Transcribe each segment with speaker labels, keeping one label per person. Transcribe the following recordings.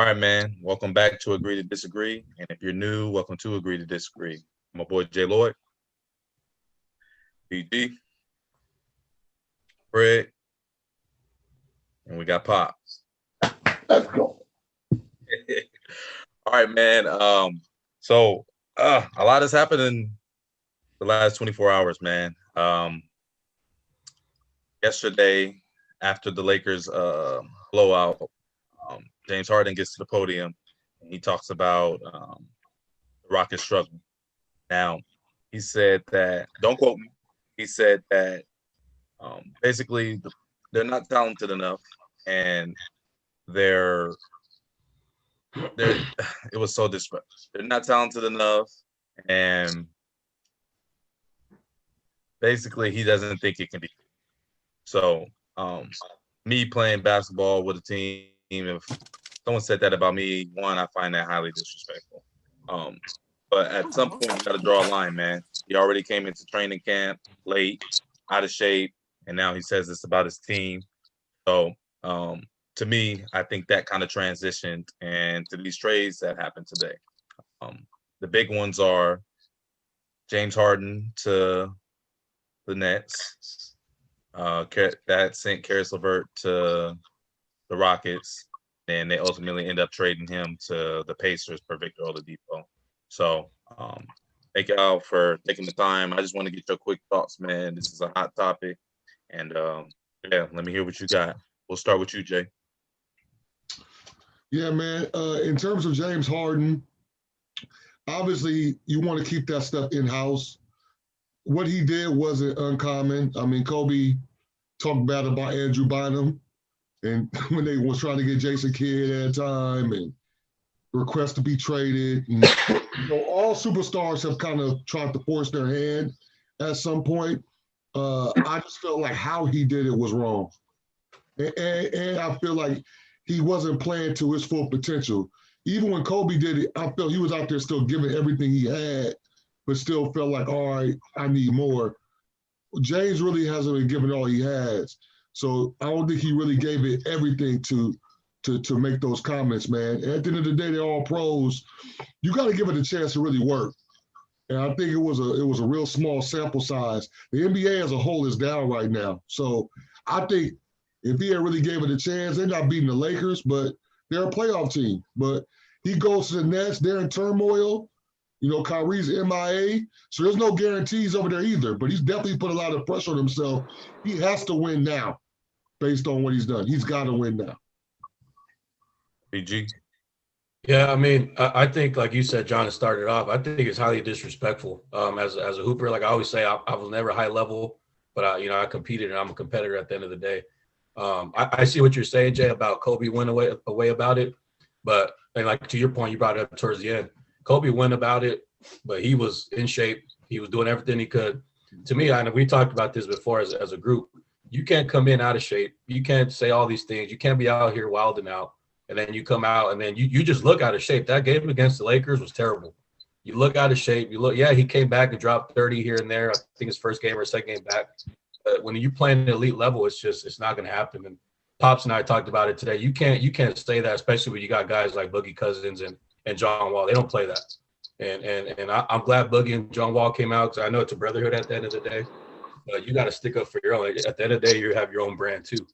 Speaker 1: All right, man. Welcome back to Agree to Disagree. And if you're new, welcome to Agree to Disagree. My boy Jay Lloyd, BG, Fred, and we got Pops.
Speaker 2: Let's go.
Speaker 1: All right, man. A lot has happened in the last 24 hours, man. Yesterday, after the Lakers blowout, James Harden gets to the podium and he talks about the Rockets struggling. Now, he said that, don't quote me, he said that basically they're not talented enough and they're they're it was so disrespectful. They're not talented enough, and basically he doesn't think it can be. So, me playing basketball with a team, if someone said that about me, one, I find that highly disrespectful. Um, but at some point, you got to draw a line, man. He already came into training camp late, out of shape, and now he says this about his team. So, to me, I think that kind of transitioned and to these trades that happened today. Um, the big ones are James Harden to the Nets. That sent Karis LeVert to the Rockets, and they ultimately end up trading him to the Pacers for Victor Oladipo. So, thank y'all for taking the time. I just want to get your quick thoughts, man. This is a hot topic, and yeah, let me hear what you got. We'll start with you, Jay.
Speaker 2: Yeah, man. In terms of James Harden, obviously you want to keep that stuff in house. What he did wasn't uncommon. I mean, Kobe talked bad about Andrew Bynum, and when they was trying to get Jason Kidd at a time, and request to be traded. And, all superstars have kind of tried to force their hand at some point. I just felt like how he did it was wrong, and I feel like he wasn't playing to his full potential. Even when Kobe did it, I felt he was out there still giving everything he had, but still felt like, all right, I need more. James really hasn't been giving all he has. So I don't think he really gave it everything to make those comments, man. And at the end of the day, they're all pros. You got to give it a chance to really work. And I think it was a real small sample size. The NBA as a whole is down right now. So I think if he had really gave it a chance, they're not beating the Lakers, but they're a playoff team. But he goes to the Nets, they're in turmoil. Kyrie's MIA, so there's no guarantees over there either. But he's definitely put a lot of pressure on himself. He has to win now, based on what he's done. He's got to win now.
Speaker 1: BG.
Speaker 3: Yeah, I mean, I think, like you said, John, has started off. I think it's highly disrespectful. As a hooper, like I always say, I was never high level, but I competed and I'm a competitor at the end of the day. I see what you're saying, Jay, about Kobe went away about it, but and like to your point, you brought it up towards the end. Kobe went about it, but he was in shape. He was doing everything he could. To me, I know we talked about this before as a group. You can't come in out of shape. You can't say all these things. You can't be out here wilding out. And then you come out and then you just look out of shape. That game against the Lakers was terrible. You look out of shape. He came back and dropped 30 here and there. I think his first game or second game back. But when you play at an elite level, it's not going to happen. And Pops and I talked about it today. You can't say that, especially when you got guys like Boogie Cousins and John Wall. They don't play that. And I'm glad Boogie and John Wall came out because I know it's a brotherhood at the end of the day. But you got to stick up for your own. At the end of the day, you have your own brand too.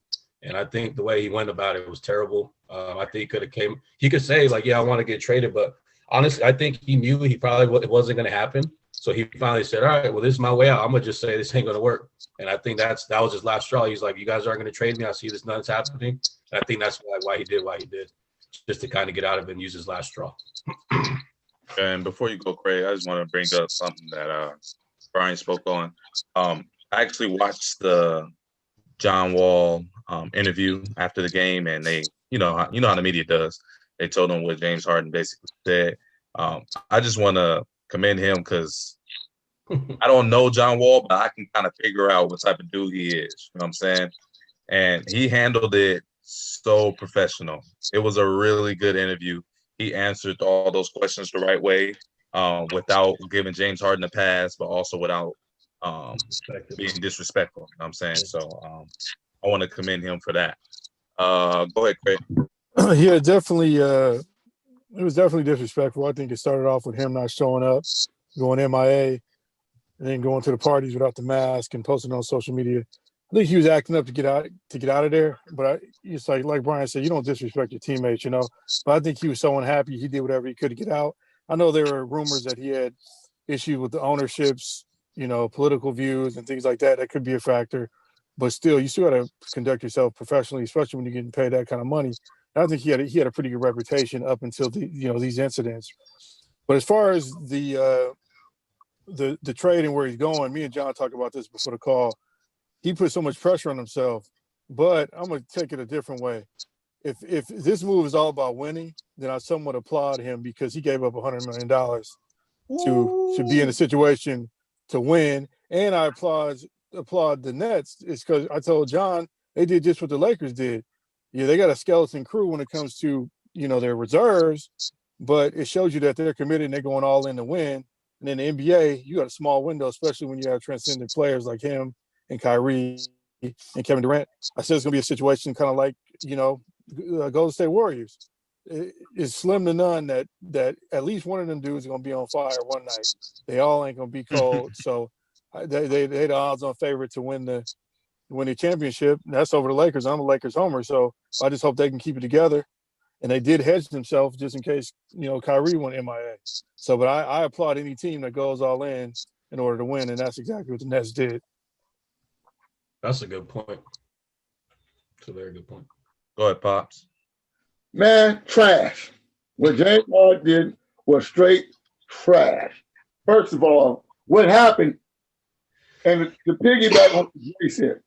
Speaker 3: And I think the way he went about it was terrible. I think he could say like, yeah, I want to get traded. But honestly, I think he knew he probably it wasn't going to happen. So he finally said, all right, well, this is my way out. I'm going to just say this ain't going to work. And I think that was his last straw. He's like, you guys aren't going to trade me. I see this nothing's happening. And I think that's why he did, just to kind of get out of it and use his last straw.
Speaker 1: And before you go, Craig, I just want to bring up something that Brian spoke on. I actually watched the John Wall interview after the game, and they, how the media does. They told him what James Harden basically said. I just want to commend him because I don't know John Wall, but I can kind of figure out what type of dude he is. You know what I'm saying? And he handled it so professional. It was a really good interview. He answered all those questions the right way, without giving James Harden a pass, but also without being disrespectful. You know what I'm saying? So I want to commend him for that. Go ahead, Craig.
Speaker 4: Yeah, definitely. It was definitely disrespectful. I think it started off with him not showing up, going MIA, and then going to the parties without the mask and posting on social media. I think he was acting up to get out of there. But it's like Brian said, you don't disrespect your teammates, you know. But I think he was so unhappy, he did whatever he could to get out. I know there were rumors that he had issues with the ownerships, you know, political views and things like that. That could be a factor. But still, you still got to conduct yourself professionally, especially when you're getting paid that kind of money. And I think he had a pretty good reputation up until these incidents. But as far as the trade and where he's going, me and John talked about this before the call. He put so much pressure on himself, but I'm gonna take it a different way. If this move is all about winning, then I somewhat applaud him because he gave up $100 million to be in a situation to win, and I applaud the Nets. It's because I told John they did just what the Lakers did. Yeah, they got a skeleton crew when it comes to their reserves, but it shows you that they're committed and they're going all in to win. And in the NBA, you got a small window, especially when you have transcendent players like him and Kyrie and Kevin Durant. I said it's going to be a situation kind of like, Golden State Warriors. It's slim to none that at least one of them dudes is going to be on fire one night. They all ain't going to be cold. So they the odds-on favorite to win the championship. And that's over the Lakers. I'm a Lakers homer, so I just hope they can keep it together. And they did hedge themselves just in case, Kyrie went MIA. So, but I applaud any team that goes all in order to win, and that's exactly what the Nets did.
Speaker 3: That's a good point. It's a very good point.
Speaker 1: Go ahead, Pops.
Speaker 5: Man, trash. What James Harden did was straight trash. First of all, what happened, and to piggyback on what Jay said,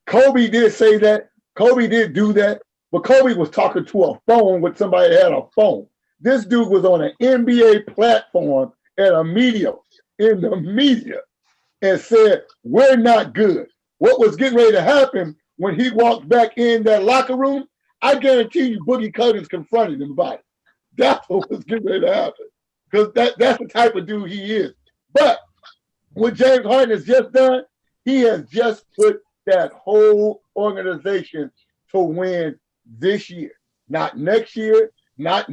Speaker 5: Kobe did say that. Kobe did do that. But Kobe was talking to a phone with somebody that had a phone. This dude was on an NBA platform in the media, and said, we're not good. What was getting ready to happen when he walked back in that locker room, I guarantee you Boogie Cousins confronted him about it. That's what was getting ready to happen. Because that's the type of dude he is. But what James Harden has just done, he has just put that whole organization to win this year, not next year, not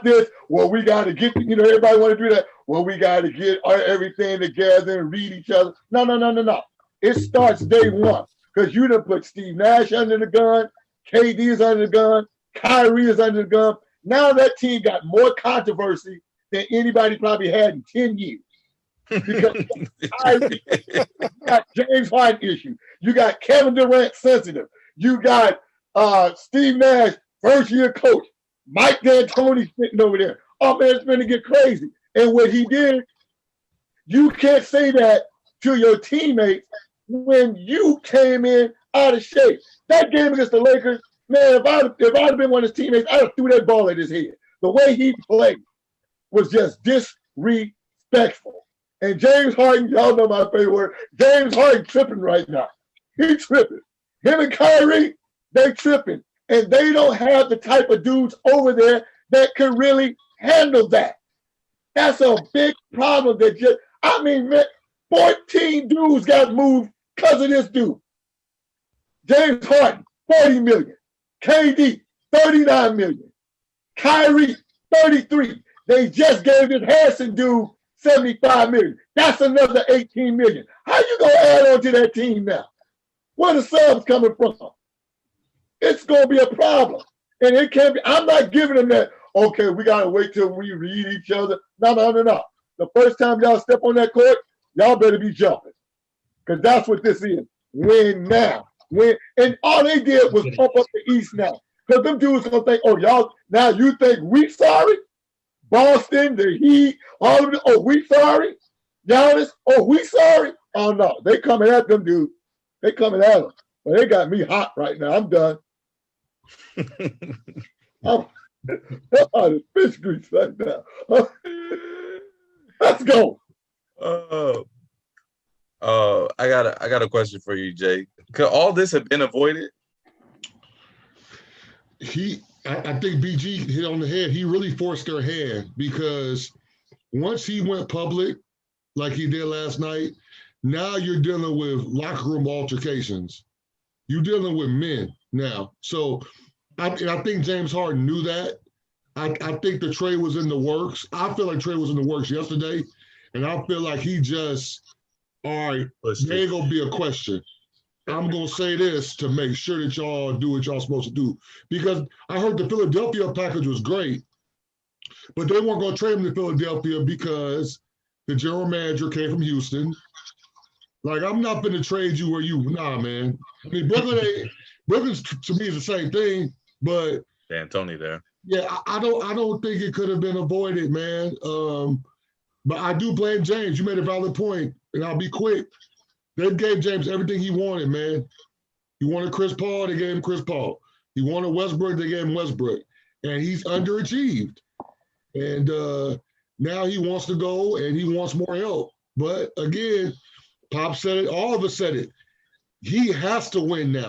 Speaker 5: this. Well, we got to get, everybody want to do that. Well, we got to get everything together and read each other. No. It starts day one because you done put Steve Nash under the gun, KD is under the gun, Kyrie is under the gun. Now that team got more controversy than anybody probably had in 10 years. Because Kyrie, you got James Harden issue. You got Kevin Durant sensitive. You got Steve Nash, first-year coach. Mike D'Antoni sitting over there. Oh, man, it's going to get crazy. And what he did, you can't say that to your teammates when you came in out of shape. That game against the Lakers, man, if I'd have been one of his teammates, I'd have threw that ball at his head. The way he played was just disrespectful. And James Harden, y'all know my favorite word, James Harden tripping right now. He tripping. Him and Kyrie, they tripping. And they don't have the type of dudes over there that can really handle that. That's a big problem man, 14 dudes got moved because of this dude. James Harden, 40 million. KD, 39 million. Kyrie, 33. They just gave this Harrison dude 75 million. That's another 18 million. How you gonna add on to that team now? Where the subs coming from? It's gonna be a problem. And it can't be, I'm not giving them that, okay, we gotta wait till we read each other. No. The first time y'all step on that court, y'all better be jumping. Because that's what this is. Win now. Win. And all they did was pump up the East now. Because them dudes gonna think, oh, y'all, now you think we sorry? Boston, the Heat, all of them, oh, we sorry? Giannis, oh, we sorry? Oh, no. They coming at them, dude. They coming at them. Well, they got me hot right now. I'm done. I'm out of fish grease right now. Let's go.
Speaker 1: I got a question for you, Jay. Could all this have been avoided?
Speaker 2: I think BG hit on the head. He really forced their hand because once he went public, like he did last night, now you're dealing with locker room altercations. You're dealing with men now. So I think James Harden knew that. I think the trade was in the works. I feel like trade was in the works yesterday, and I feel like he just, all right, there ain't gonna be a question. I'm gonna say this to make sure that y'all do what y'all supposed to do. Because I heard the Philadelphia package was great, but they weren't gonna trade him to Philadelphia because the general manager came from Houston. Like, I'm not gonna trade you where you, nah, man. I mean, Brooklyn to me is the same thing, but
Speaker 1: D'Antoni there.
Speaker 2: yeah, I don't think it could have been avoided, man. But I do blame James. You made a valid point, and I'll be quick. They gave James everything he wanted, man. He wanted Chris Paul, they gave him Chris Paul. He wanted Westbrook, they gave him Westbrook. And he's underachieved. And now he wants to go and he wants more help. But again, Pop said it, all of us said it. He has to win now.